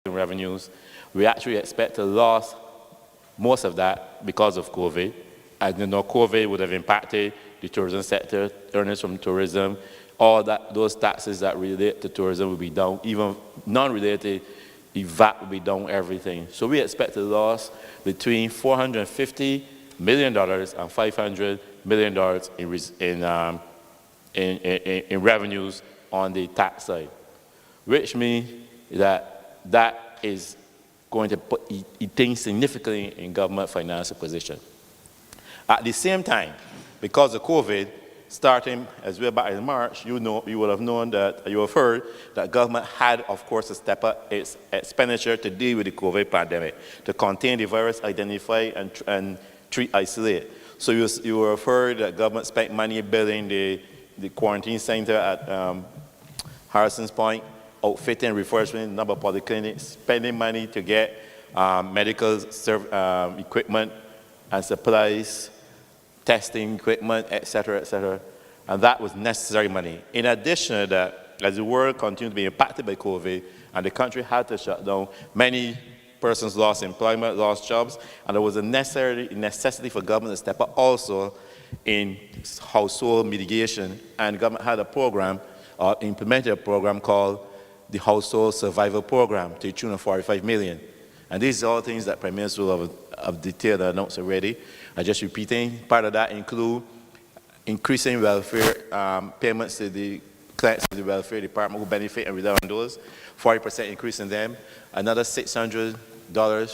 in revenues. We actually expect to lose most of that because of COVID. As you know, COVID would have impacted the tourism sector, earnings from tourism, all that, those taxes that relate to tourism will be down, even non-related, the VAT will be down, everything. So we expect a loss between $450 million and $500 million in revenues on the tax side, which means that that is going to put things significantly in government financial position. At the same time, because of COVID, starting as we're back in March, you will have known that, you have heard that government had, of course, to step up its expenditure to deal with the COVID pandemic, to contain the virus, identify and treat, isolate. So you will have heard that government spent money building the quarantine center at Harrison's Point, outfitting, refurbishing a number of polyclinics, spending money to get medical equipment and supplies, testing equipment, etc., and that was necessary money. In addition to that, as the world continued to be impacted by COVID and the country had to shut down, many persons lost employment, lost jobs, and there was a necessity for government to step up also in household mitigation, and government had a program, implemented a program called the Household Survival Program to the tune of $45 million. And these are all things that Prime Minister will have detailed and announced already. I'm just repeating. Part of that include increasing welfare payments to the clients of the welfare department who benefit and rely on those, 40% increase in them, another $600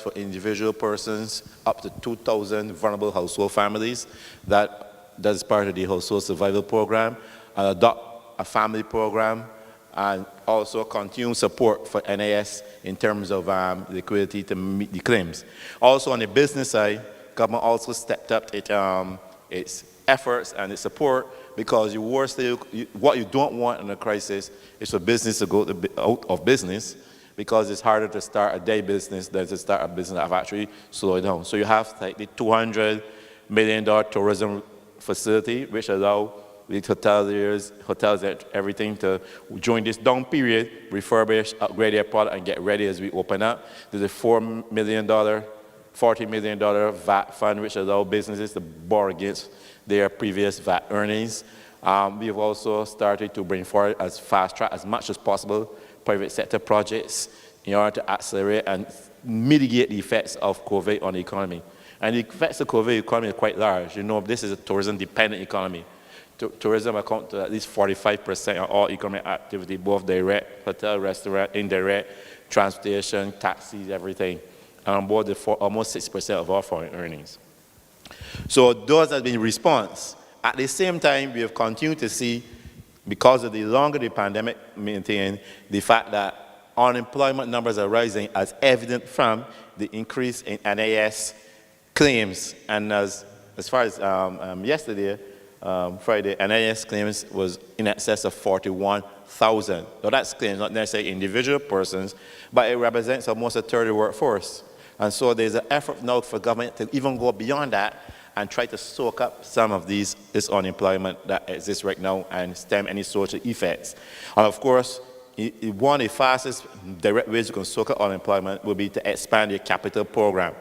for individual persons, up to 2,000 vulnerable household families. That's part of the Household Survival Program, and adopt a family program, and also continue support for NAS in terms of liquidity to meet the claims. Also on the business side, government also stepped up its efforts and its support, because what you don't want in a crisis is for business to go out of business, because it's harder to start a day business than to start a business that have actually slowed down. So you have like the $200 million tourism facility, which allow the hotels and everything to, during this down period, refurbish, upgrade their product, and get ready as we open up. There's a $40 million VAT fund, which allow businesses to borrow against their previous VAT earnings. We have also started to bring forward as fast track as much as possible private sector projects in order to accelerate and mitigate the effects of COVID on the economy. And the effects of COVID economy are quite large. You know, this is a tourism-dependent economy. Tourism accounts to at least 45% of all economic activity, both direct, hotel, restaurant, indirect, transportation, taxis, everything. And on board almost 6% of all foreign earnings. So those have been response. At the same time, we have continued to see, because of the longer the pandemic maintained, the fact that unemployment numbers are rising, as evident from the increase in NAS claims. And as far as yesterday, Friday, NAS claims was in excess of 41,000. Now that's claims, not necessarily individual persons, but it represents almost a third of the workforce. And so there's an effort now for government to even go beyond that and try to soak up some of this unemployment that exists right now and stem any social effects. And of course, one of the fastest direct ways you can soak up unemployment will be to expand your capital program.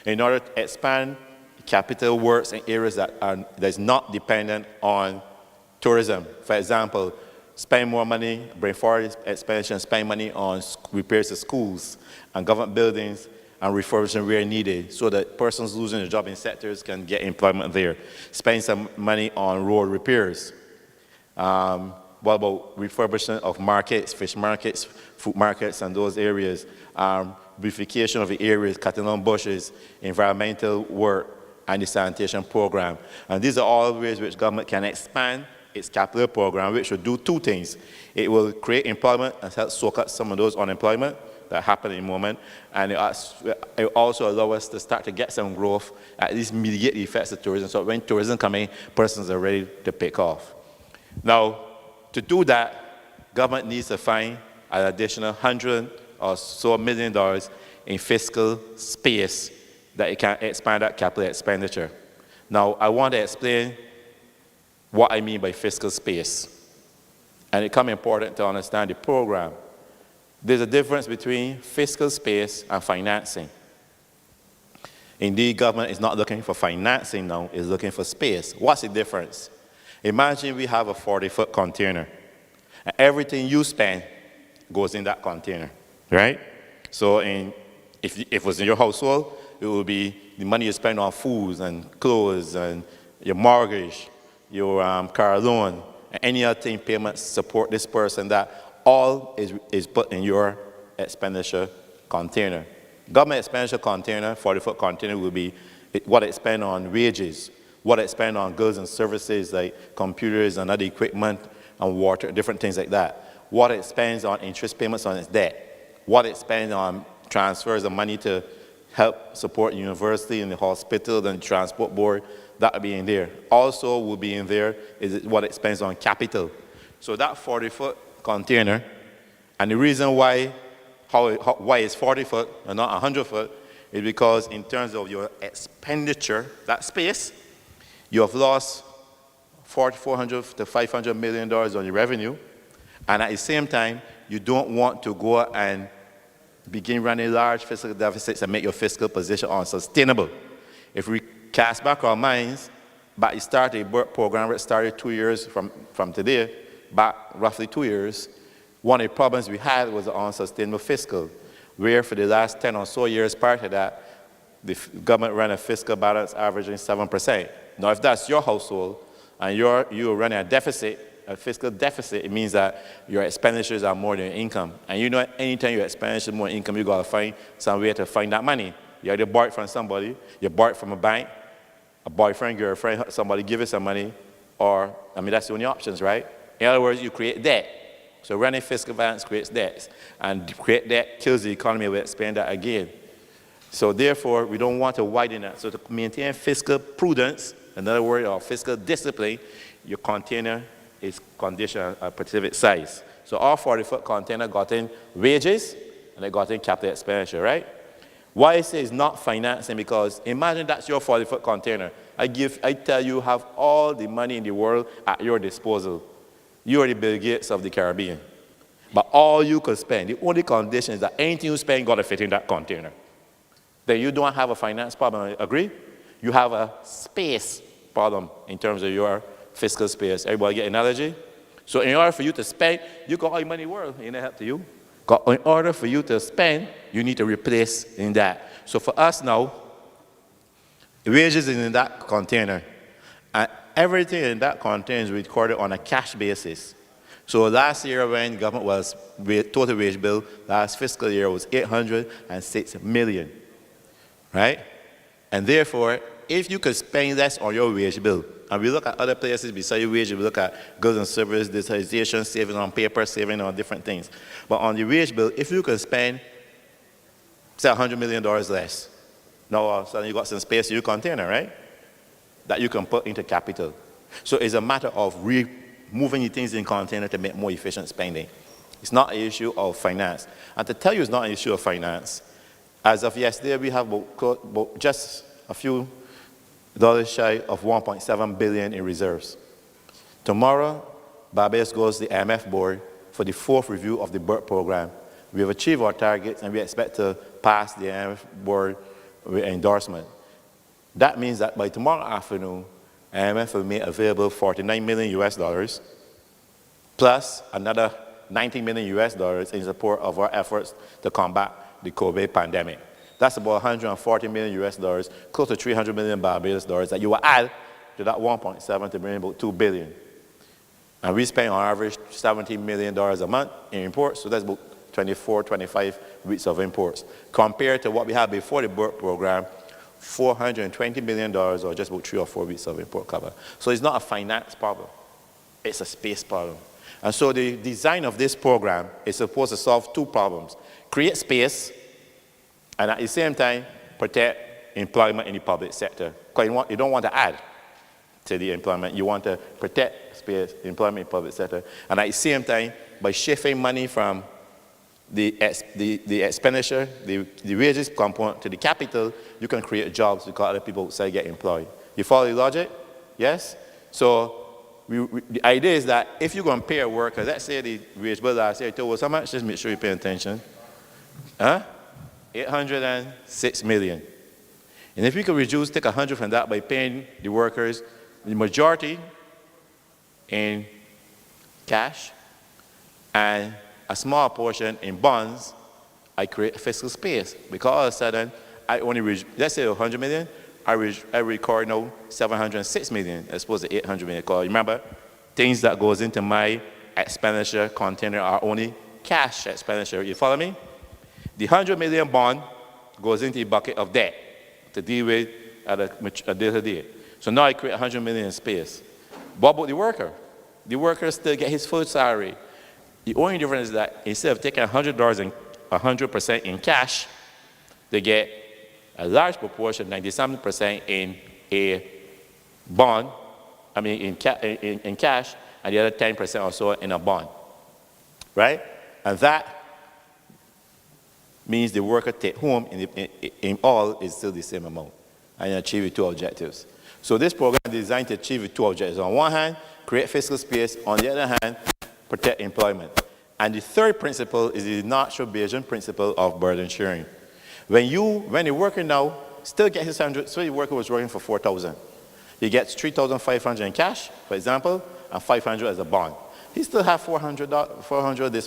In order to expand capital works in areas that's not dependent on tourism. For example, spend more money, bring forward expansion, spend money on repairs of schools and government buildings and refurbishing where needed, so that persons losing their job in sectors can get employment there. Spend some money on road repairs. What about refurbishment of markets, fish markets, food markets, and those areas? Beautification of the areas, cutting down bushes, environmental work, and the sanitation program. And these are all ways which government can expand its capital program, which will do two things. It will create employment and help soak up some of those unemployment that happen in the moment, and it also allow us to start to get some growth, at least mitigate the effects of tourism. So when tourism comes in, persons are ready to pick off. Now, to do that, government needs to find an additional $100 or so million in fiscal space that it can expand that capital expenditure. Now, I want to explain what I mean by fiscal space. And it becomes important to understand the program. There's a difference between fiscal space and financing. Indeed, government is not looking for financing now, it's looking for space. What's the difference? Imagine we have a 40-foot container, and everything you spend goes in that container, right? So if it was in your household, it would be the money you spend on foods and clothes and your mortgage, your car loan, and any other thing, payments, support this person, that all is put in your expenditure container. Government expenditure container, 40-foot container, will be what it spends on wages, what it spends on goods and services like computers and other equipment and water, different things like that. What it spends on interest payments on its debt. What it spends on transfers of money to help support university and the hospital and the transport board, that will be in there. Also will be in there is what it spends on capital. So that 40-foot container, and the reason why it's 40-foot and not 100-foot is because in terms of your expenditure, that space, you have lost $400 to $500 million on your revenue, and at the same time, you don't want to go and begin running large fiscal deficits and make your fiscal position unsustainable. If we cast back our minds, back the start of the program, which started 2 years from today, back roughly 2 years, one of the problems we had was the unsustainable fiscal, where for the last 10 or so years prior to that, the government ran a fiscal balance averaging 7%. Now, if that's your household and you're running a deficit, a fiscal deficit, it means that your expenditures are more than your income. And you know, anytime your expenditures are more than income, you got to find some way to find that money. You either borrow it from somebody, you borrow it from a bank, a boyfriend, girlfriend, somebody give you some money, or, I mean, that's the only options, right? In other words, you create debt. So running fiscal balance creates debts, and create debt kills the economy, we expand that again. So therefore, we don't want to widen that. So to maintain fiscal prudence, in other words, or fiscal discipline, your container is conditioned at a specific size. So our 40-foot container got in wages, and it got in capital expenditure, right? Why I say it's not financing, because imagine that's your 40-foot container. I tell you, have all the money in the world at your disposal. You are the Bill Gates of the Caribbean. But all you could spend, the only condition is that anything you spend got to fit in that container. Then you don't have a finance problem, agree? You have a space problem in terms of your fiscal space. Everybody get analogy? So in order for you to spend, you got all the money in the world. Ain't that help to you? In order for you to spend, you need to replace in that. So for us now, wages is in that container. And everything in that container is recorded on a cash basis. So last year when government was, total wage bill, last fiscal year was $806 million, right? And therefore, if you could spend less on your wage bill, and we look at other places besides your wage, we look at goods and services, digitization, saving on paper, saving on different things. But on the wage bill, if you could spend, say, $100 million less, now all of a sudden you got some space in your container, right? That you can put into capital. So it's a matter of moving the things in container to make more efficient spending. It's not an issue of finance. And to tell you it's not an issue of finance, as of yesterday, we have about just a few dollars shy of $1.7 billion in reserves. Tomorrow, Barbados goes to the IMF board for the 4th review of the BERT program. We have achieved our targets, and we expect to pass the IMF board with endorsement. That means that by tomorrow afternoon, IMF will make available $49 million US, plus another $90 million US in support of our efforts to combat the COVID pandemic. That's about $140 million US, close to $300 million Barbados dollars that you will add to that 1.7 to bring about $2 billion. And we spend on average $17 million a month in imports, so that's about 24, 25 weeks of imports. Compared to what we had before the BERT program, $420 million or just about 3 or 4 weeks of import cover. So it's not a finance problem, it's a space problem. And so the design of this program is supposed to solve 2 problems. Create space, and at the same time, protect employment in the public sector. Because you don't want to add to the employment, you want to protect space, employment in the public sector. And at the same time, by shifting money from the expenditure, the wages component to the capital, you can create jobs because other people outside get employed. You follow the logic? Yes? So the idea is that if you're going to pay a worker, let's say the wage bill last year told us how much, just make sure you pay attention. Huh? 806 million. And if we could reduce, take 100 from that by paying the workers, the majority in cash and a small portion in bonds, I create fiscal space. Because all of a sudden, I only reach, let's say 100 million, I record now 706 million as opposed to 800 million. Because remember, things that goes into my expenditure container are only cash expenditure. You follow me? The 100 million bond goes into the bucket of debt to deal with at a later date. So now I create 100 million in space. What about the worker? The worker still get his full salary. The only difference is that instead of taking $100 and 100% in cash, they get a large proportion, 97% in a bond, in cash, and the other 10% or so in a bond, right? And that means the worker take home in all is still the same amount and achieve the two objectives. So this program is designed to achieve the two objectives. On one hand, create fiscal space. On the other hand, protect employment. And the third principle is the natural Bayesian principle of burden sharing. When the worker now still gets his 100, so the worker was working for 4,000. He gets 3,500 in cash, for example, and 500 as a bond. He still have 400 this